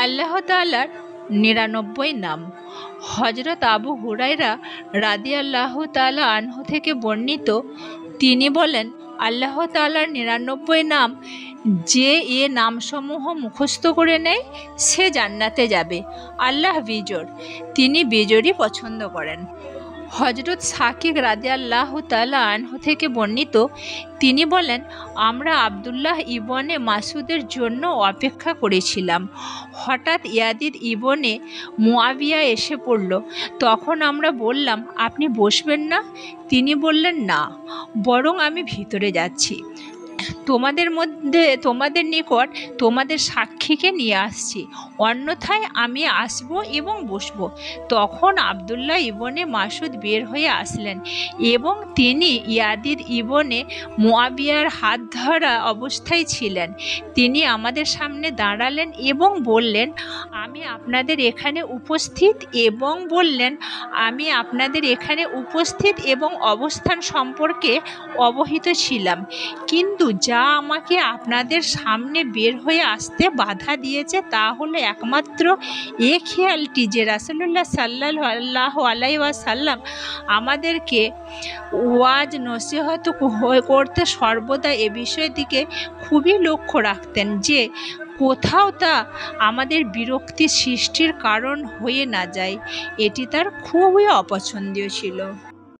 আল্লাহ তাআলার ৯৯ নাম। হযরত আবু হুরায়রা রাদিয়াল্লাহু তাআলা আনহু থেকে বর্ণিত, তিনি বলেন, আল্লাহ তাআলার ৯৯ নাম, যে এ নামসমূহ মুখস্থ করে নেয় সে জান্নাতে যাবে। আল্লাহ বিজোড়, তিনি বিজোড়ই পছন্দ করেন। হযরত সাকিক রাদিয়াল্লাহু তাআলা আনহু থেকে বর্ণিত, তিনি বলেন, আমরা আব্দুল্লাহ ইবনে মাসউদের জন্য অপেক্ষা করেছিলাম। হঠাৎ ইয়াজিদ ইবনে মুআবিয়া এসে পড়ল। তখন আমরা বললাম, আপনি বসবেন না? তিনি বললেন, না, বরং আমি ভিতরে যাচ্ছি। তোমাদের নিকট তোমাদের সাক্ষীকে নিয়ে আসছি, অন্যথায় আমি আসব এবং বসব। তখন আব্দুল্লাহ ইবনে মাসউদ বের হয়ে আসলেন এবং তিনি ইয়াজিদ ইবনে মুআবিয়ার হাত ধরা অবস্থায় ছিলেন। তিনি আমাদের সামনে দাঁড়ালেন এবং বললেন, আমি আপনাদের এখানে উপস্থিত এবং অবস্থান সম্পর্কে অবহিত ছিলাম, কিন্তু যা আমাকে আপনাদের সামনে বের হয়ে আসতে বাধা দিয়েছে তা হলো একমাত্র এ খেয়ালটি যে রাসূলুল্লাহ সাল্লাল্লাহু আলাইহি ওয়াসাল্লাম আমাদেরকে ওয়াজ নসিহত করতে সর্বদা এ বিষয়ের দিকে খুবই লক্ষ্য রাখতেন যে কোথাও তা আমাদের বিরক্তি সৃষ্টির কারণ হয়ে না যায়। এটি তার খুবই অপছন্দীয় ছিল।